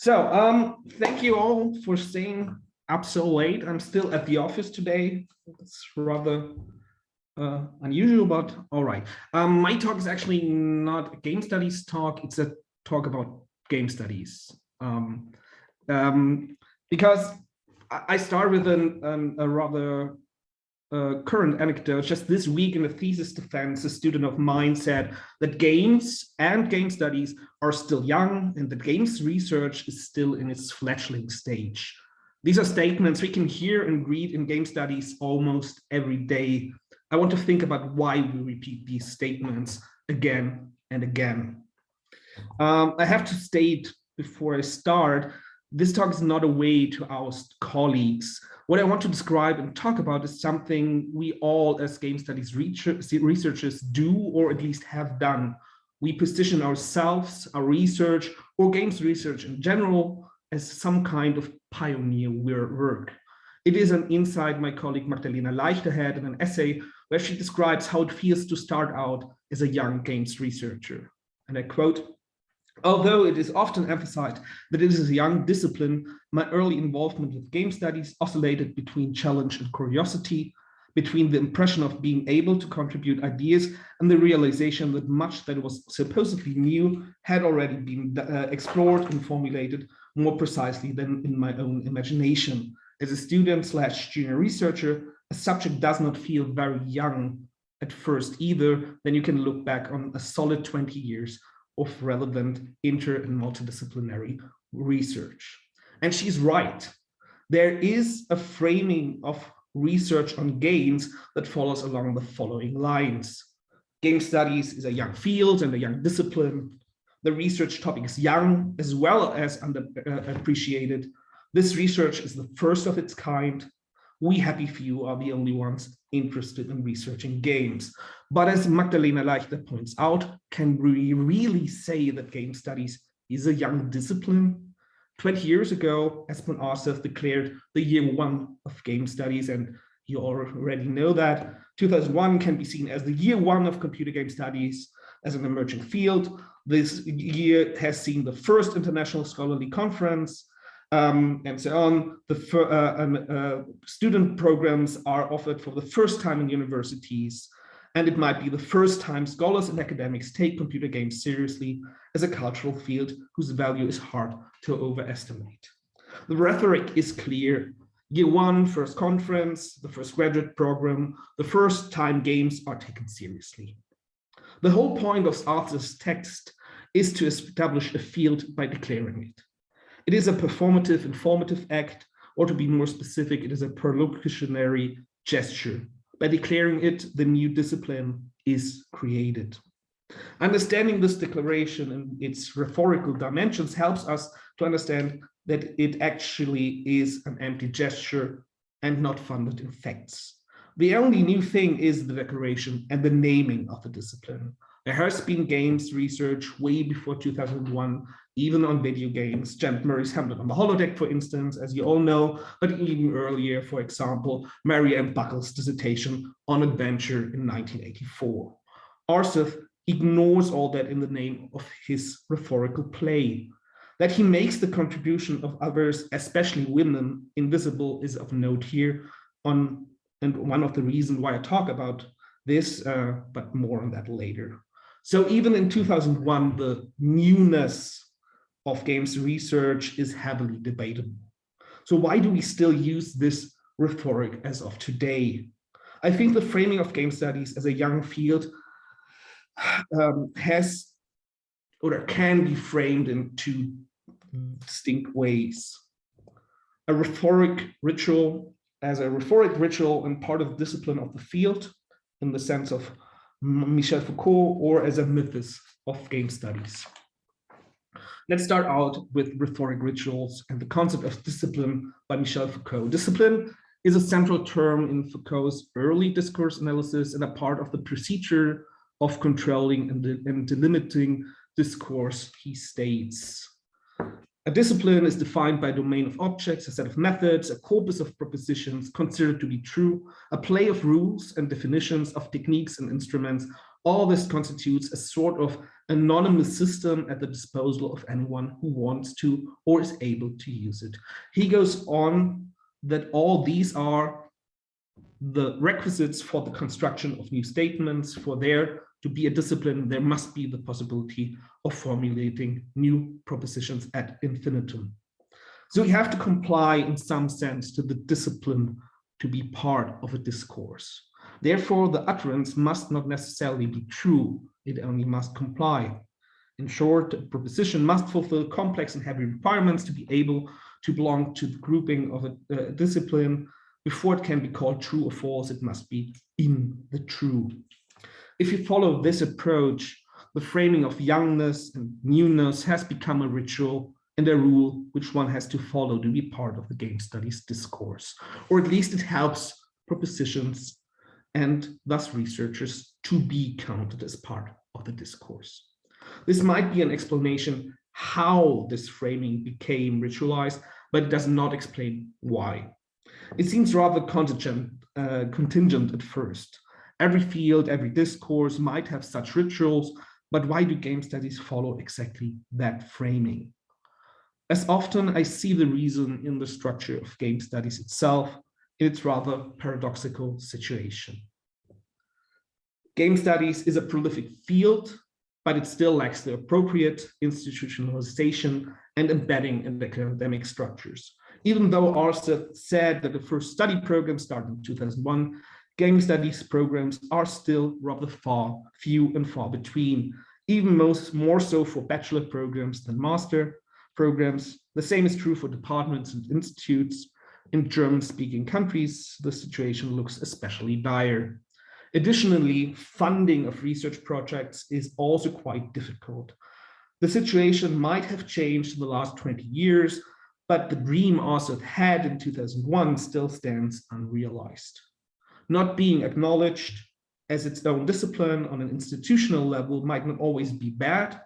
Thank you all for staying up so late. I'm still at the office today. It's rather unusual, but all right. My talk is actually not a game studies talk. It's a talk about game studies. Because I start with a rather current anecdote. Just this week in a thesis defense, a student of mine said that games and game studies are still young and that games research is still in its fledgling stage. These are statements we can hear and read in game studies almost every day. I want to think about why we repeat these statements again and again. I have to state before I start, this talk is not a way to oust colleagues. What I want to describe and talk about is something we all as game studies researchers do, or at least have done. We position ourselves, our research, or games research in general as some kind of pioneer work. It is an insight my colleague Magdalena Leichter had in an essay where she describes how it feels to start out as a young games researcher. And I quote, "Although it is often emphasized that it is a young discipline, my early involvement with game studies oscillated between challenge and curiosity, between the impression of being able to contribute ideas and the realization that much that was supposedly new had already been explored and formulated more precisely than in my own imagination. As a student/junior researcher, a subject does not feel very young at first either. Then you can look back on a solid 20 years of relevant inter and multidisciplinary research." And she's right. There is a framing of research on games that follows along the following lines. Game studies is a young field and a young discipline. The research topic is young as well as underappreciated. This research is the first of its kind. We happy few are the only ones interested in researching games. But as Magdalena Leichter points out, can we really say that game studies is a young discipline? 20 years ago, Espen Aarseth declared the year one of game studies, and you already know that. 2001 can be seen as the year one of computer game studies as an emerging field. This year has seen the first international scholarly conference, and so on. The student programs are offered for the first time in universities, and it might be the first time scholars and academics take computer games seriously as a cultural field whose value is hard to overestimate. The rhetoric is clear. Year one, first conference, the first graduate program, the first time games are taken seriously. The whole point of Aarseth's text is to establish a field by declaring it. It is a performative, informative act, or to be more specific, it is a perlocutionary gesture. By declaring it, the new discipline is created. Understanding this declaration and its rhetorical dimensions helps us to understand that it actually is an empty gesture and not funded in facts. The only new thing is the declaration and the naming of the discipline. There has been games research way before 2001, even on video games. Janet Murray's Hamlet on the holodeck, for instance, as you all know, but even earlier, for example, Mary M. Buckle's dissertation on adventure in 1984. Aarseth ignores all that in the name of his rhetorical play. That he makes the contribution of others, especially women, invisible is of note here, and one of the reasons why I talk about this, but more on that later. So even in 2001, the newness of games research is heavily debatable. So why do we still use this rhetoric as of today? I think the framing of game studies as a young field has or can be framed in two distinct ways. A rhetoric ritual as a rhetoric ritual and part of the discipline of the field in the sense of Michel Foucault, or as a mythos of game studies. Let's start out with rhetoric rituals and the concept of discipline by Michel Foucault. Discipline is a central term in Foucault's early discourse analysis and a part of the procedure of controlling and delimiting discourse, he states. A discipline is defined by a domain of objects, a set of methods, a corpus of propositions considered to be true, a play of rules and definitions of techniques and instruments. All this constitutes a sort of anonymous system at the disposal of anyone who wants to or is able to use it. He goes on that all these are the requisites for the construction of new statements. For there to be a discipline, there must be the possibility of formulating new propositions ad infinitum. So we have to comply in some sense to the discipline to be part of a discourse. Therefore, the utterance must not necessarily be true, it only must comply. In short, a proposition must fulfill complex and heavy requirements to be able to belong to the grouping of a discipline. Before it can be called true or false, it must be in the true. If you follow this approach, the framing of youngness and newness has become a ritual and a rule which one has to follow to be part of the game studies discourse, or at least it helps propositions and thus researchers to be counted as part of the discourse. This might be an explanation how this framing became ritualized, but it does not explain why. It seems rather contingent at first. Every field, every discourse might have such rituals, but why do game studies follow exactly that framing? As often, I see the reason in the structure of game studies itself, in its rather paradoxical situation. Game studies is a prolific field, but it still lacks the appropriate institutionalization and embedding in the academic structures. Even though Aarseth said that the first study program started in 2001, game studies programs are still rather few and far between, even more so for bachelor programs than master programs. The same is true for departments and institutes. In German-speaking countries, the situation looks especially dire. Additionally, funding of research projects is also quite difficult. The situation might have changed in the last 20 years, but the dream Aarseth had in 2001 still stands unrealized. Not being acknowledged as its own discipline on an institutional level might not always be bad,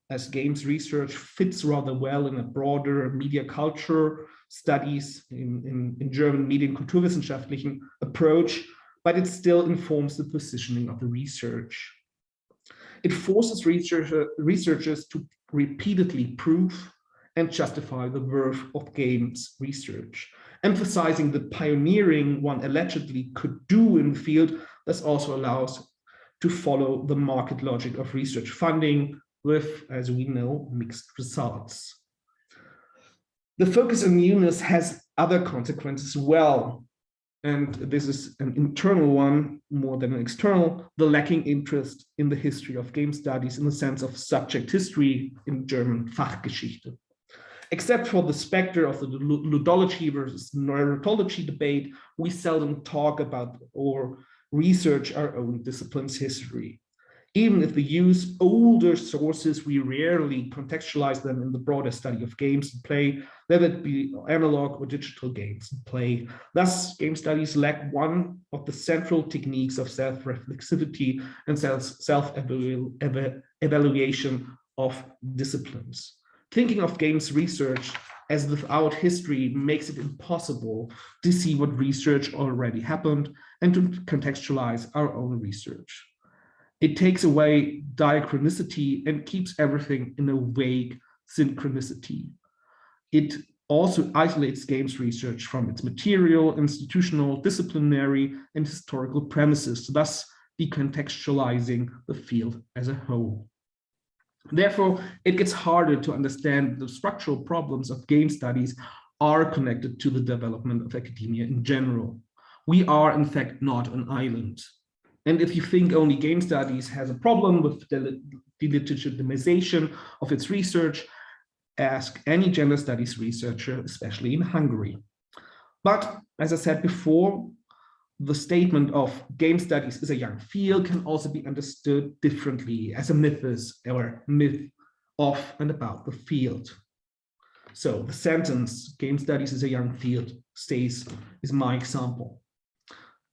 as games research fits rather well in a broader media culture studies in German Medienkulturwissenschaftlichen approach, but it still informs the positioning of the research. It forces researchers to repeatedly prove and justify the worth of games research, emphasizing the pioneering one allegedly could do in the field. This also allows to follow the market logic of research funding with, as we know, mixed results. The focus on newness has other consequences as well. And this is an internal one more than an external, the lacking interest in the history of game studies in the sense of subject history in German Fachgeschichte. Except for the specter of the ludology versus neurotology debate, we seldom talk about or research our own discipline's history. Even if we use older sources, we rarely contextualize them in the broader study of games and play, whether it be analog or digital games and play. Thus, game studies lack one of the central techniques of self-reflexivity and self-evaluation of disciplines. Thinking of games research as without history makes it impossible to see what research already happened and to contextualize our own research. It takes away diachronicity and keeps everything in a vague synchronicity. It also isolates games research from its material, institutional, disciplinary, and historical premises, thus decontextualizing the field as a whole. Therefore, it gets harder to understand the structural problems of game studies are connected to the development of academia in general. We are, in fact, not an island. And if you think only game studies has a problem with the delegitimization of its research, ask any gender studies researcher, especially in Hungary. But as I said before, the statement of game studies is a young field can also be understood differently as a mythos or myth of and about the field. So the sentence, game studies is a young field, is my example.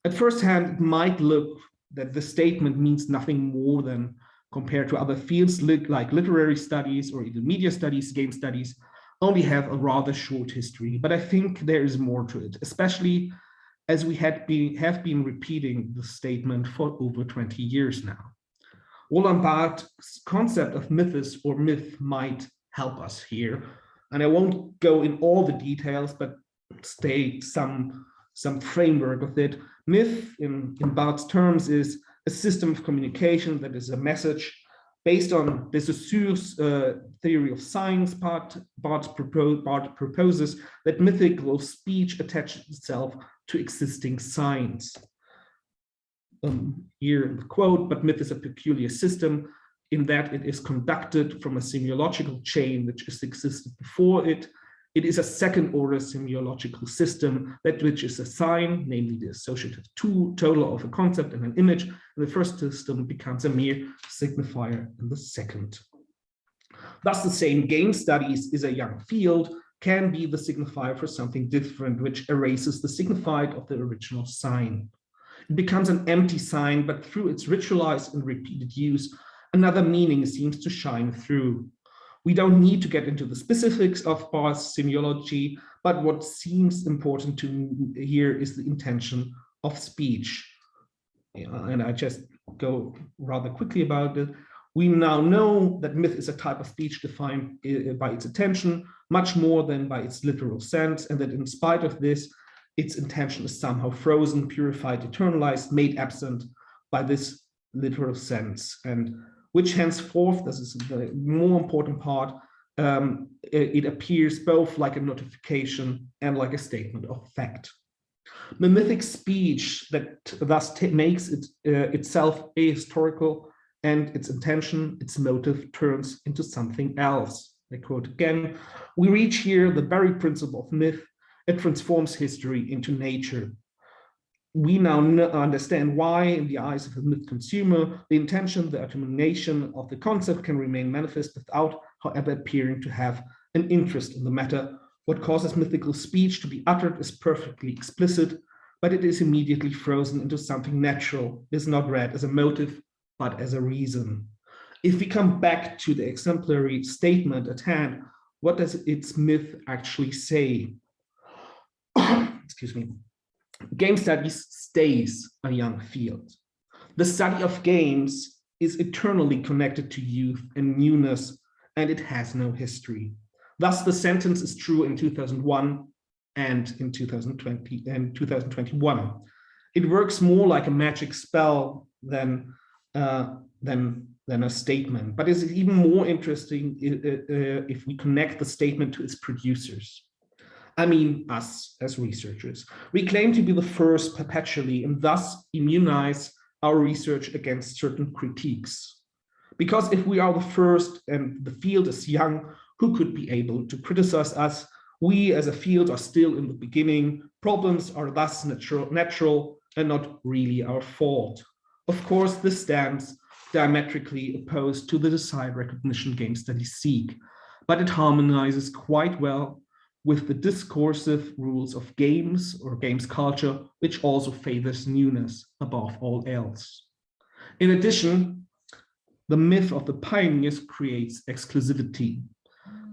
At first hand, it might look that the statement means nothing more than compared to other fields like literary studies or even media studies, game studies only have a rather short history. But I think there is more to it, especially as we have been repeating the statement for over 20 years now. Roland Barthes' concept of mythos or myth might help us here. And I won't go in all the details, but state some framework of it. Myth, in Barthes' terms, is a system of communication that is a message based on the Saussure's theory of science. Barthes proposes that mythical speech attaches itself to existing science. Here in the quote, but myth is a peculiar system in that it is conducted from a semiological chain which has existed before it. It is a second-order semiological system that which is a sign, namely the associative total of a concept and an image, and the first system becomes a mere signifier in the second. Thus, the same game studies is a young field, can be the signifier for something different, which erases the signified of the original sign. It becomes an empty sign, but through its ritualized and repeated use, another meaning seems to shine through. We don't need to get into the specifics of Barthes' semiology, but what seems important to me here is the intention of speech. And I just go rather quickly about it. We now know that myth is a type of speech defined by its intention, much more than by its literal sense, and that in spite of this, its intention is somehow frozen, purified, eternalized, made absent by this literal sense, and which henceforth, this is the more important part, it appears both like a notification and like a statement of fact. The mythic speech that thus makes it itself ahistorical, and its intention, its motive turns into something else. I quote again, we reach here the very principle of myth. It transforms history into nature. We now understand why, in the eyes of a myth consumer, the intention, the determination of the concept can remain manifest without, however, appearing to have an interest in the matter. What causes mythical speech to be uttered is perfectly explicit, but it is immediately frozen into something natural, is not read as a motive, but as a reason. If we come back to the exemplary statement at hand, what does its myth actually say? Excuse me. Game studies stays a young field. The study of games is eternally connected to youth and newness, and it has no history. Thus, the sentence is true in 2001 and in 2020 and 2021. It works more like a magic spell than a statement, but it's even more interesting if we connect the statement to its producers. I mean, us as researchers. We claim to be the first perpetually and thus immunize our research against certain critiques. Because if we are the first and the field is young, who could be able to criticize us? We as a field are still in the beginning. Problems are thus natural and not really our fault. Of course, this stands diametrically opposed to the desired recognition game studies seek, but it harmonizes quite well with the discursive rules of games or games culture, which also favors newness above all else. In addition, the myth of the pioneers creates exclusivity.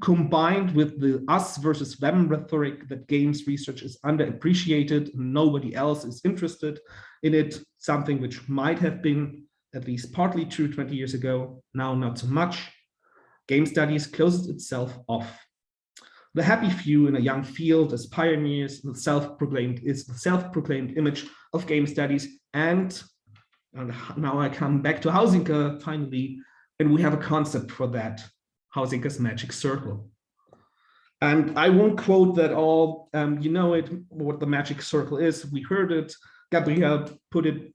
Combined with the us versus them rhetoric that games research is underappreciated and nobody else is interested in it, something which might have been at least partly true 20 years ago, now not so much, game studies closes itself off. The happy few in a young field as pioneers is the self-proclaimed image of game studies. And now I come back to Hausinker finally, and we have a concept for that, Hausinker's magic circle. And I won't quote that all, you know it, what the magic circle is. We heard it, Gabriel put it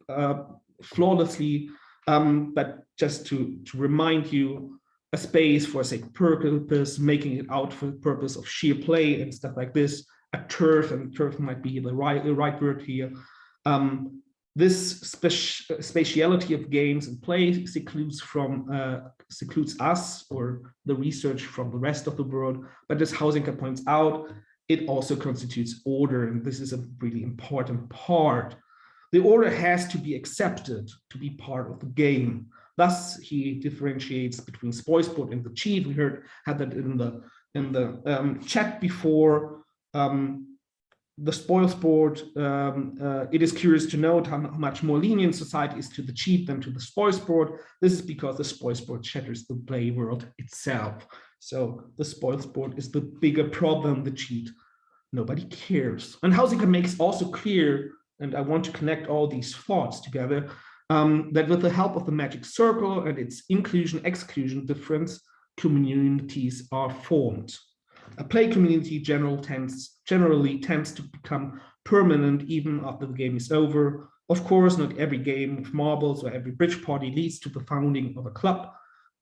flawlessly, but just to remind you, a space for a purpose, making it out for the purpose of sheer play and stuff like this, a turf, and turf might be the right word here. This spatiality of games and play secludes us or the research from the rest of the world, but as Hausinker points out, it also constitutes order, and this is a really important part. The order has to be accepted to be part of the game. Thus, he differentiates between spoilsport and the cheat. We had that in the chat before. the spoil sport, it is curious to note how much more lenient society is to the cheat than to the spoil sport. This is because the spoil sport shatters the play world itself. So the spoil sport is the bigger problem, the cheat. Nobody cares. And Huizinga makes also clear, and I want to connect all these thoughts together, that with the help of the magic circle and its inclusion-exclusion difference, communities are formed. A play community generally tends to become permanent even after the game is over. Of course, not every game of marbles or every bridge party leads to the founding of a club,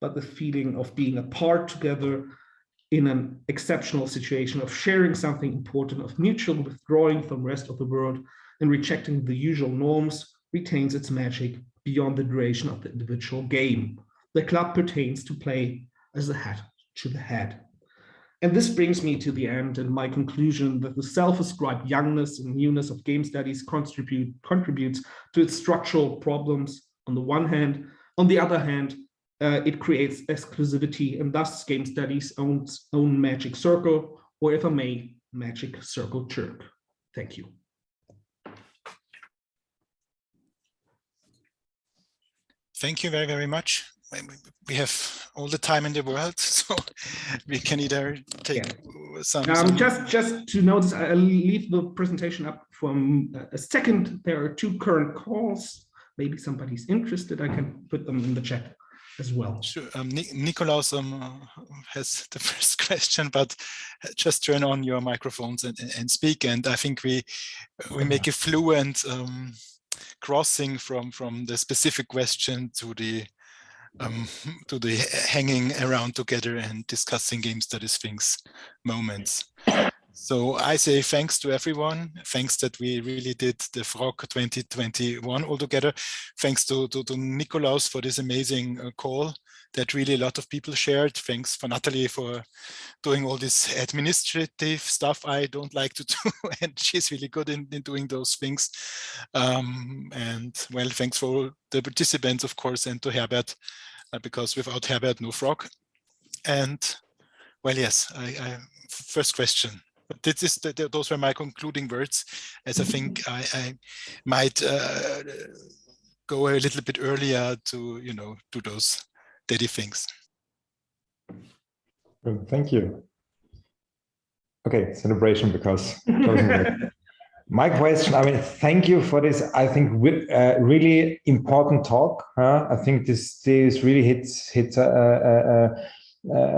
but the feeling of being apart together in an exceptional situation, of sharing something important, of mutual withdrawing from the rest of the world and rejecting the usual norms, retains its magic beyond the duration of the individual game. The club pertains to play as a head to the head. And this brings me to the end and my conclusion that the self-ascribed youngness and newness of game studies contributes to its structural problems on the one hand. On the other hand, it creates exclusivity and thus game studies' own magic circle, or if I may, magic circle jerk. Thank you. Thank you very, very much. We have all the time in the world, so we can either take some... Just to notice, I'll leave the presentation up from a second. There are 2 current calls. Maybe somebody's interested. I can put them in the chat as well. Sure. Nikolaus has the first question, but just turn on your microphones and speak. And I think we make a fluent crossing from the specific question to the hanging around together and discussing game studies things moments. So I say thanks to everyone. Thanks that we really did the FROG 2021 all together. Thanks to Nikolaus for this amazing call that really a lot of people shared. Thanks for Natalie for doing all this administrative stuff I don't like to do, and she's really good in doing those things. And well, thanks for the participants, of course, and to Herbert, because without Herbert, no FROG. And well, yes, I first question. But those were my concluding words, as I think I might go a little bit earlier to, do those daddy things. Thank you. Okay, celebration because my question, thank you for this, I think, really important talk. I think this really hits